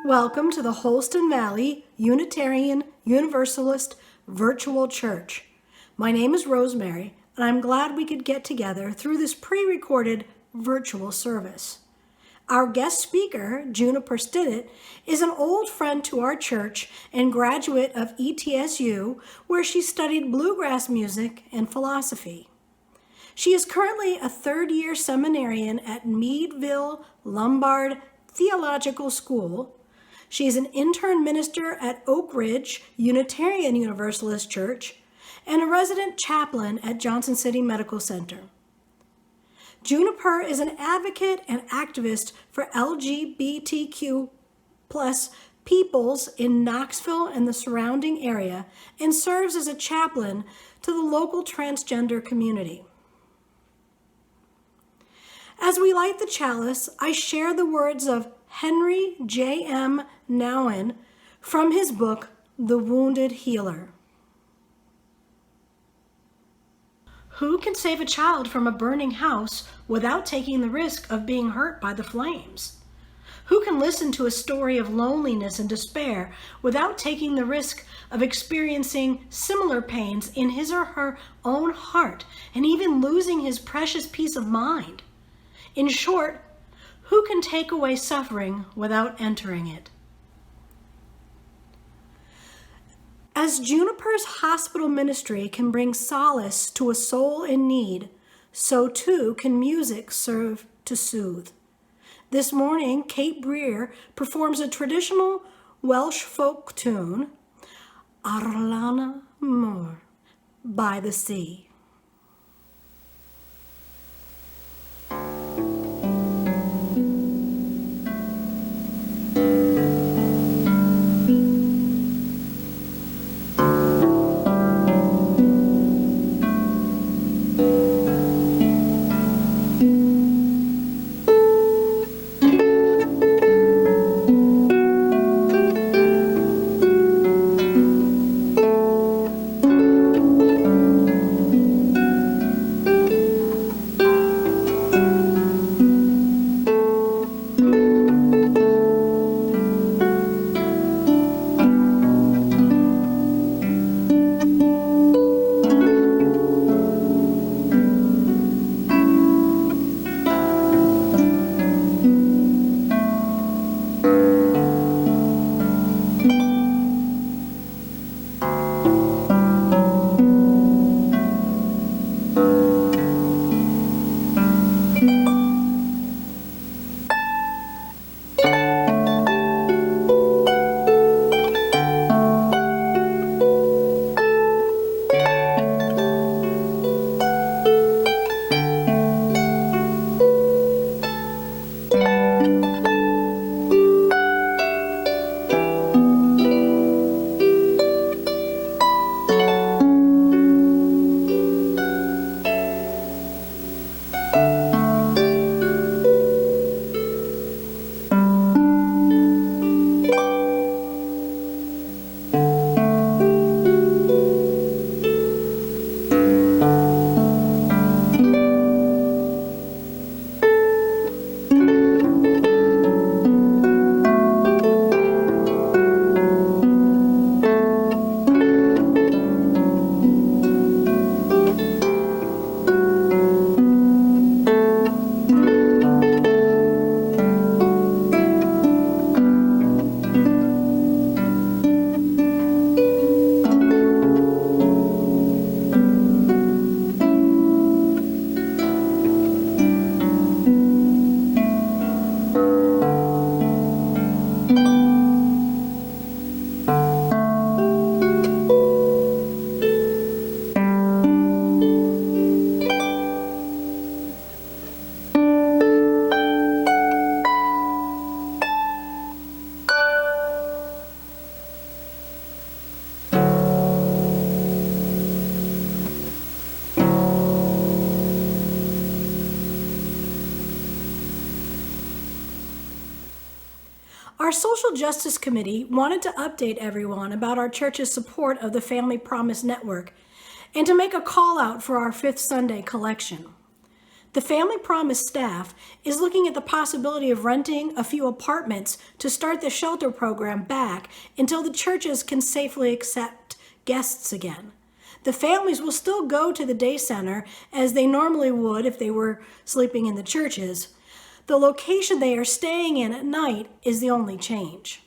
Welcome to the Holston Valley Unitarian Universalist Virtual Church. My name is Rosemary, and I'm glad we could get together through this pre-recorded virtual service. Our guest speaker, Juniper Stinnett, is an old friend to our church and graduate of ETSU, where she studied bluegrass music and philosophy. She is currently a third-year seminarian at Meadville Lombard Theological School. She is an intern minister at Oak Ridge Unitarian Universalist Church and a resident chaplain at Johnson City Medical Center. Juniper is an advocate and activist for LGBTQ+ peoples in Knoxville and the surrounding area and serves as a chaplain to the local transgender community. As we light the chalice, I share the words of Henry J.M. Nguyen from his book, The Wounded Healer. Who can save a child from a burning house without taking the risk of being hurt by the flames? Who can listen to a story of loneliness and despair without taking the risk of experiencing similar pains in his or her own heart and even losing his precious peace of mind? In short, who can take away suffering without entering it? As Juniper's hospital ministry can bring solace to a soul in need, so too can music serve to soothe. This morning, Kate Briere performs a traditional Welsh folk tune, Lan Y Mor, by the sea. Social Justice Committee wanted to update everyone about our church's support of the Family Promise Network and to make a call out for our Fifth Sunday collection. The Family Promise staff is looking at the possibility of renting a few apartments to start the shelter program back until the churches can safely accept guests again. The families will still go to the day center as they normally would if they were sleeping in the churches. The location they are staying in at night is the only change.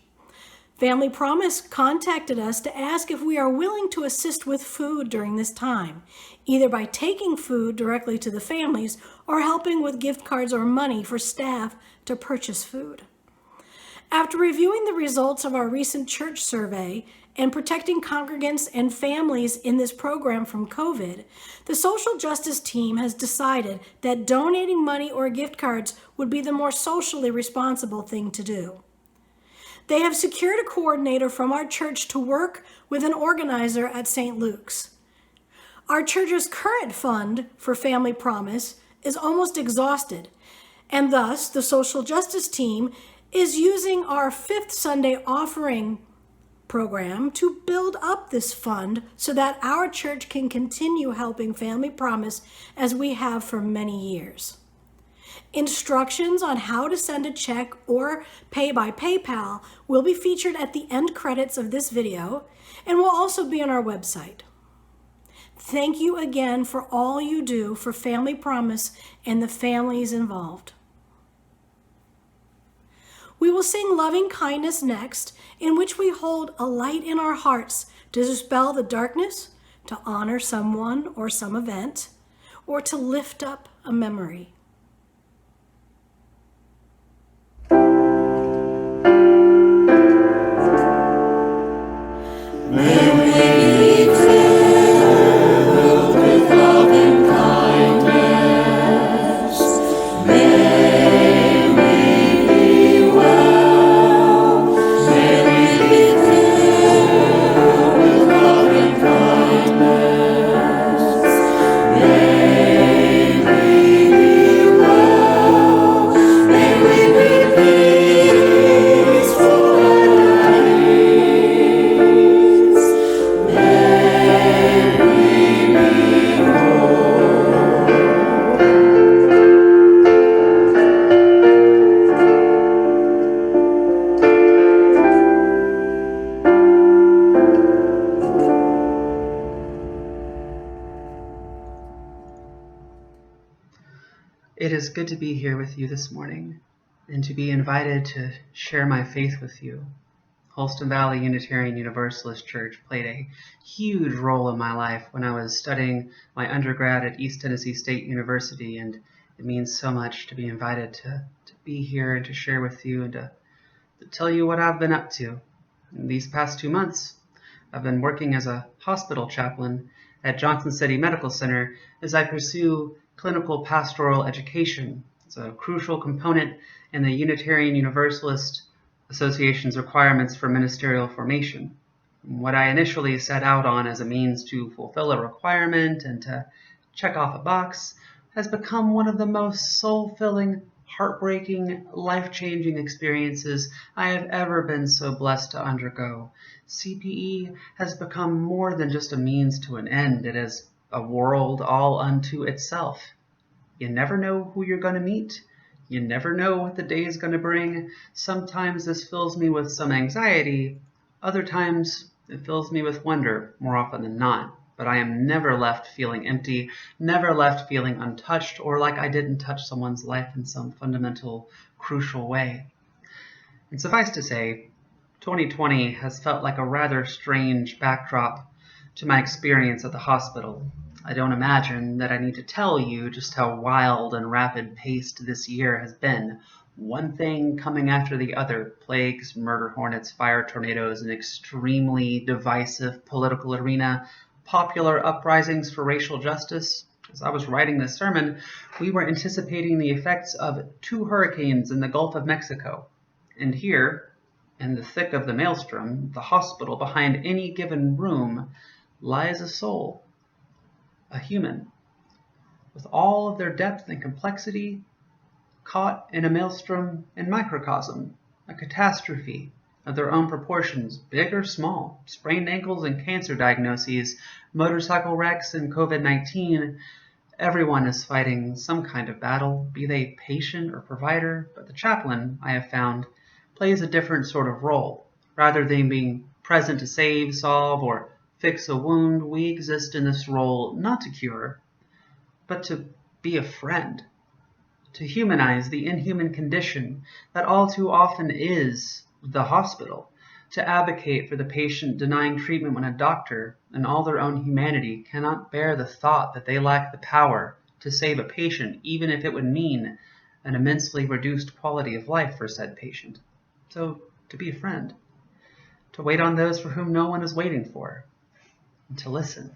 Family Promise contacted us to ask if we are willing to assist with food during this time, either by taking food directly to the families or helping with gift cards or money for staff to purchase food. After reviewing the results of our recent church survey and protecting congregants and families in this program from COVID, the social justice team has decided that donating money or gift cards would be the more socially responsible thing to do. They have secured a coordinator from our church to work with an organizer at St. Luke's. Our church's current fund for Family Promise is almost exhausted, and thus the social justice team is using our Fifth Sunday offering program to build up this fund so that our church can continue helping Family Promise as we have for many years. Instructions on how to send a check or pay by PayPal will be featured at the end credits of this video and will also be on our website. Thank you again for all you do for Family Promise and the families involved. We will sing Loving Kindness next, in which we hold a light in our hearts to dispel the darkness, to honor someone or some event, or to lift up a memory. It is good to be here with you this morning and to be invited to share my faith with you. Holston Valley Unitarian Universalist Church played a huge role in my life when I was studying my undergrad at East Tennessee State University, and it means so much to be invited to be here and to share with you and to tell you what I've been up to. In these past 2 months, I've been working as a hospital chaplain at Johnson City Medical Center as I pursue clinical pastoral education. It's a crucial component in the Unitarian Universalist Association's requirements for ministerial formation. What I initially set out on as a means to fulfill a requirement and to check off a box has become one of the most soul-filling, heartbreaking, life-changing experiences I have ever been so blessed to undergo. CPE has become more than just a means to an end. It is a world all unto itself. You never know who you're going to meet. You never know what the day is going to bring. Sometimes this fills me with some anxiety. Other times it fills me with wonder, more often than not. But I am never left feeling empty, never left feeling untouched, or like I didn't touch someone's life in some fundamental, crucial way. And suffice to say, 2020 has felt like a rather strange backdrop to my experience at the hospital. I don't imagine that I need to tell you just how wild and rapid-paced this year has been. One thing coming after the other: plagues, murder hornets, fire tornadoes, an extremely divisive political arena, popular uprisings for racial justice. As I was writing this sermon, we were anticipating the effects of 2 hurricanes in the Gulf of Mexico. And here, in the thick of the maelstrom, the hospital, behind any given room, lies a soul. A human, with all of their depth and complexity, caught in a maelstrom and microcosm. a catastrophe of their own proportions, big or small, sprained ankles and cancer diagnoses, motorcycle wrecks and COVID-19. Everyone is fighting some kind of battle, be they patient or provider, but the chaplain, I have found, plays a different sort of role. Rather than being present to save, solve, or fix a wound, we exist in this role not to cure, but to be a friend, to humanize the inhuman condition that all too often is the hospital, to advocate for the patient denying treatment when a doctor, in all their own humanity, cannot bear the thought that they lack the power to save a patient, even if it would mean an immensely reduced quality of life for said patient. So, to be a friend, to wait on those for whom no one is waiting for, and to listen.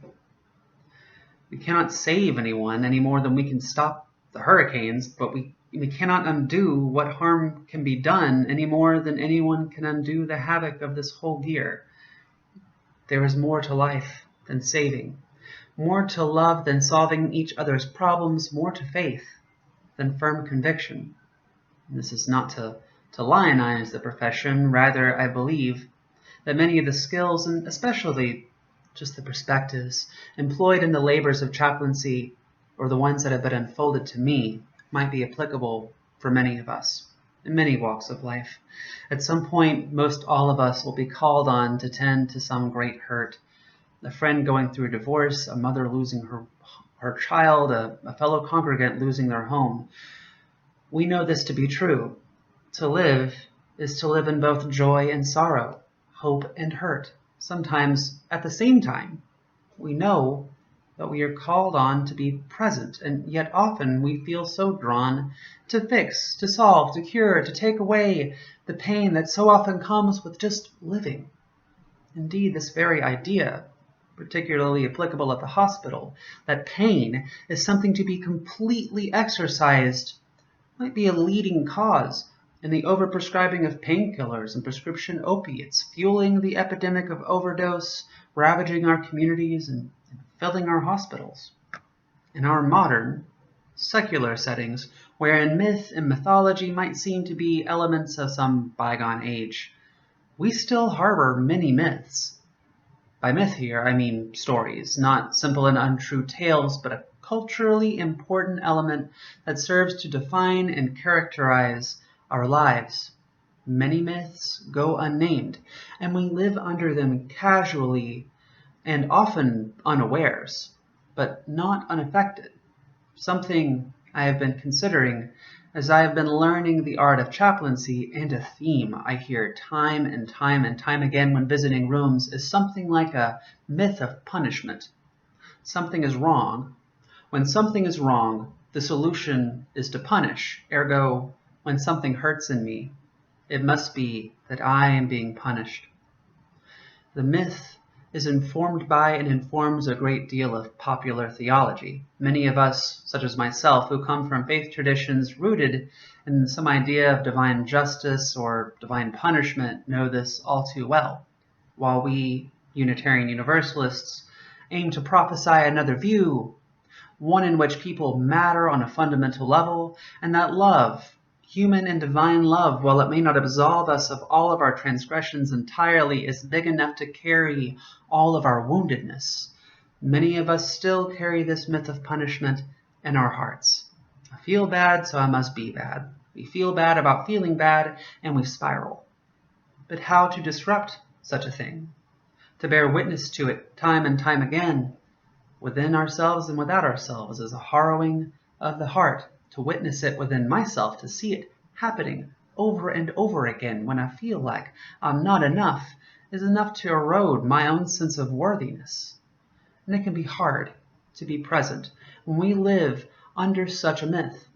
We cannot save anyone any more than we can stop the hurricanes, but we cannot undo what harm can be done any more than anyone can undo the havoc of this whole year. There is more to life than saving, more to love than solving each other's problems, more to faith than firm conviction. And this is not to lionize the profession. Rather, I believe that many of the skills, and especially just the perspectives employed in the labors of chaplaincy, or the ones that have been unfolded to me, might be applicable for many of us in many walks of life. At some point, most all of us will be called on to tend to some great hurt, a friend going through a divorce, a mother losing her child, a fellow congregant losing their home. We know this to be true. To live is to live in both joy and sorrow, hope and hurt, sometimes at the same time. We know that we are called on to be present, and yet often we feel so drawn to fix, to solve, to cure, to take away the pain that so often comes with just living. Indeed, this very idea, particularly applicable at the hospital, that pain is something to be completely exorcised, might be a leading cause in the overprescribing of painkillers and prescription opiates, fueling the epidemic of overdose, ravaging our communities and filling our hospitals. In our modern, secular settings, wherein myth and mythology might seem to be elements of some bygone age, we still harbor many myths. By myth here, I mean stories, not simple and untrue tales, but a culturally important element that serves to define and characterize our lives. Many myths go unnamed, and we live under them casually and often unawares, but not unaffected. Something I have been considering as I have been learning the art of chaplaincy, and a theme I hear time and time again when visiting rooms is something like a myth of punishment. Something is wrong. When something is wrong, the solution is to punish. Ergo, when something hurts in me, it must be that I am being punished. The myth is informed by and informs a great deal of popular theology. Many of us, such as myself, who come from faith traditions rooted in some idea of divine justice or divine punishment, know this all too well. While we, Unitarian Universalists, aim to prophesy another view, one in which people matter on a fundamental level, and that love, human and divine love, while it may not absolve us of all of our transgressions entirely, is big enough to carry all of our woundedness. Many of us still carry this myth of punishment in our hearts. I feel bad, so I must be bad. We feel bad about feeling bad, and we spiral. But how to disrupt such a thing? To bear witness to it time and time again, within ourselves and without ourselves, is a harrowing of the heart. To witness it within myself, to see it happening over and over again when I feel like I'm not enough, is enough to erode my own sense of worthiness. And it can be hard to be present when we live under such a myth.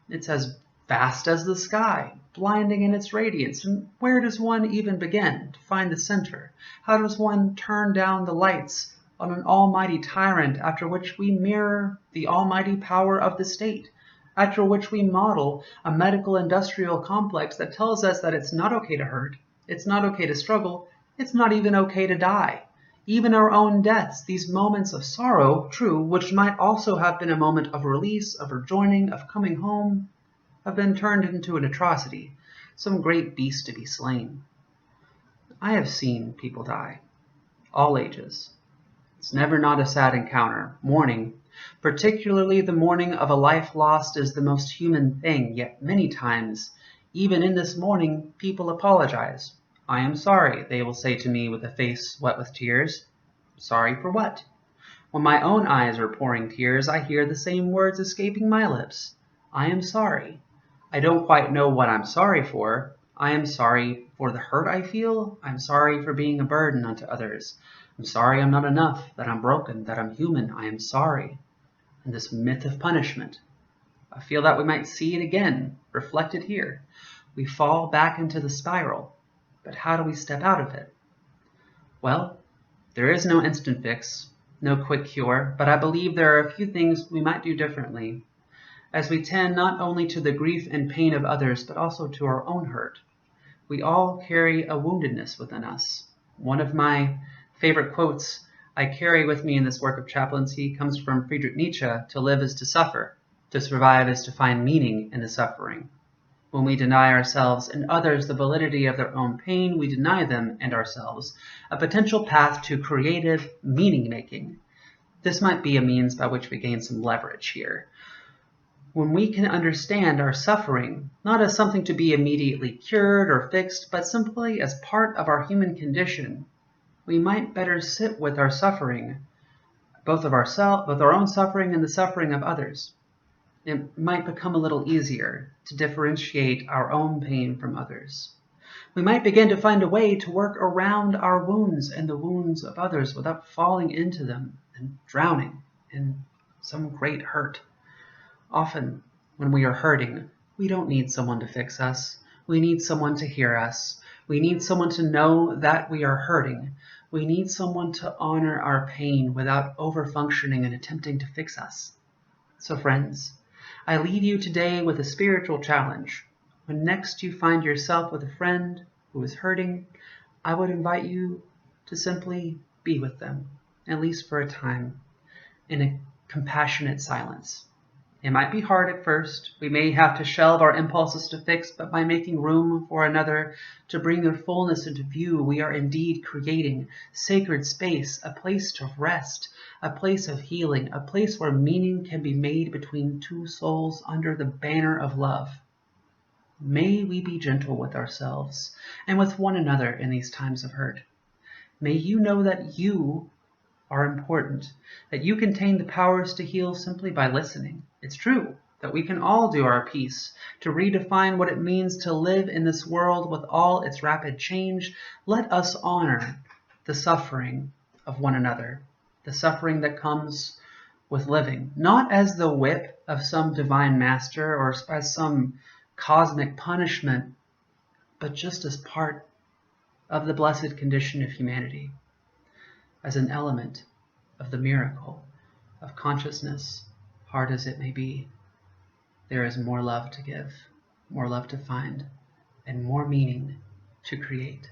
It's as vast as the sky, blinding in its radiance. And where does one even begin to find the center? How does one turn down the lights on an almighty tyrant after which we mirror the almighty power of the state? After which we model a medical industrial complex that tells us that it's not okay to hurt, it's not okay to struggle, it's not even okay to die. Even our own deaths, these moments of sorrow, true, which might also have been a moment of release, of rejoining, of coming home, have been turned into an atrocity. some great beast to be slain. I have seen people die, all ages. It's never not a sad encounter. Mourning, particularly the mourning of a life lost, is the most human thing, yet many times, even in this mourning, people apologize. I am sorry, they will say to me with a face wet with tears. Sorry for what? When my own eyes are pouring tears, I hear the same words escaping my lips. I am sorry. I don't quite know what I'm sorry for. I am sorry for the hurt I feel. I'm sorry for being a burden unto others. I'm sorry I'm not enough, that I'm broken, that I'm human. I am sorry. And this myth of punishment, I feel that we might see it again, reflected here. We fall back into the spiral, but how do we step out of it? Well, there is no instant fix, no quick cure, but I believe there are a few things we might do differently, as we tend not only to the grief and pain of others, but also to our own hurt. We all carry a woundedness within us. One of my favorite quotes I carry with me in this work of chaplaincy comes from Friedrich Nietzsche: to live is to suffer, to survive is to find meaning in the suffering. When we deny ourselves and others the validity of their own pain, we deny them and ourselves a potential path to creative meaning-making. This might be a means by which we gain some leverage here. When we can understand our suffering, not as something to be immediately cured or fixed, but simply as part of our human condition, we might better sit with our suffering, both our own suffering and the suffering of others. It might become a little easier to differentiate our own pain from others. We might begin to find a way to work around our wounds and the wounds of others without falling into them and drowning in some great hurt. Often, when we are hurting, we don't need someone to fix us. We need someone to hear us. We need someone to know that we are hurting. We need someone to honor our pain without overfunctioning and attempting to fix us. So friends, I leave you today with a spiritual challenge. When next you find yourself with a friend who is hurting, I would invite you to simply be with them, at least for a time, in a compassionate silence. It might be hard at first. We may have to shelve our impulses to fix, but by making room for another to bring their fullness into view, we are indeed creating sacred space, a place to rest, a place of healing, a place where meaning can be made between two souls under the banner of love. May we be gentle with ourselves and with one another in these times of hurt. May you know that you are important, that you contain the powers to heal simply by listening. It's true that we can all do our piece to redefine what it means to live in this world with all its rapid change. Let us honor the suffering of one another, the suffering that comes with living, not as the whip of some divine master or as some cosmic punishment, but just as part of the blessed condition of humanity, as an element of the miracle of consciousness, hard as it may be. There is more love to give, more love to find, and more meaning to create.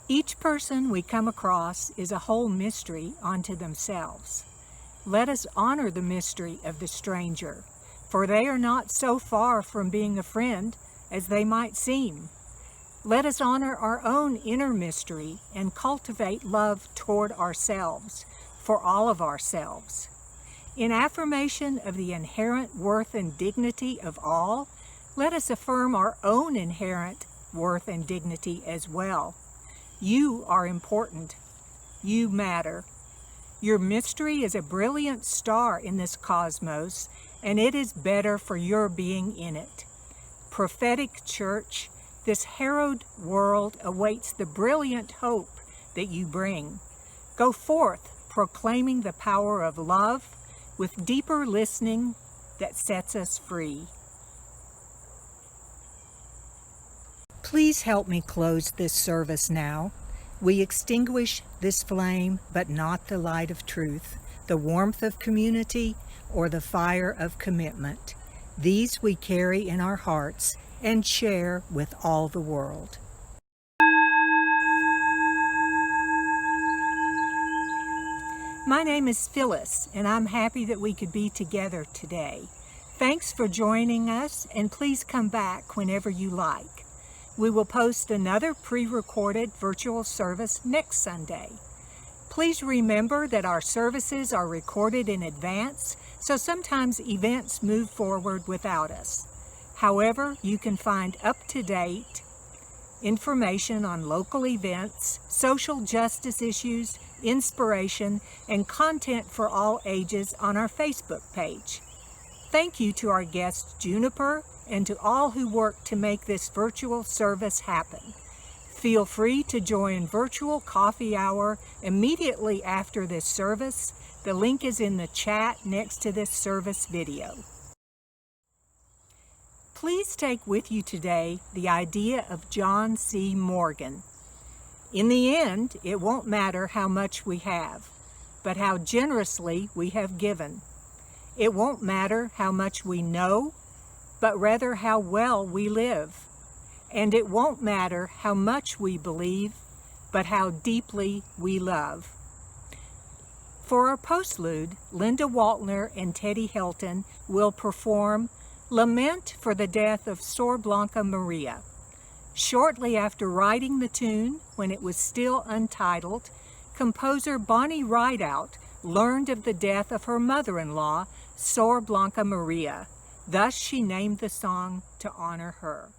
Each person we come across is a whole mystery unto themselves. Let us honor the mystery of the stranger, for they are not so far from being a friend as they might seem. Let us honor our own inner mystery and cultivate love toward ourselves, for all of ourselves. In affirmation of the inherent worth and dignity of all, let us affirm our own inherent worth and dignity as well. You are important. You matter. Your mystery is a brilliant star in this cosmos, and it is better for your being in it. Prophetic church, this harrowed world awaits the brilliant hope that you bring. Go forth, proclaiming the power of love with deeper listening that sets us free. Please help me close this service now. We extinguish this flame, but not the light of truth, the warmth of community, or the fire of commitment. These we carry in our hearts and share with all the world. My name is Phyllis, and I'm happy that we could be together today. Thanks for joining us, and please come back whenever you like. We will post another pre-recorded virtual service next Sunday. Please remember that our services are recorded in advance, so sometimes events move forward without us. However, you can find up-to-date information on local events, social justice issues, inspiration, and content for all ages on our Facebook page. Thank you to our guest Juniper and to all who work to make this virtual service happen. Feel free to join virtual coffee hour immediately after this service. The link is in the chat next to this service video. Please take with you today the idea of John C. Morgan. In the end, it won't matter how much we have, but how generously we have given. It won't matter how much we know, but rather how well we live. And it won't matter how much we believe, but how deeply we love. For our postlude, Linda Waltner and Teddy Helton will perform Lament for the Death of Sor Blanca Maria. Shortly after writing the tune, when it was still untitled, composer Bonnie Rideout learned of the death of her mother-in-law, Sor Blanca Maria. Thus she named the song to honor her.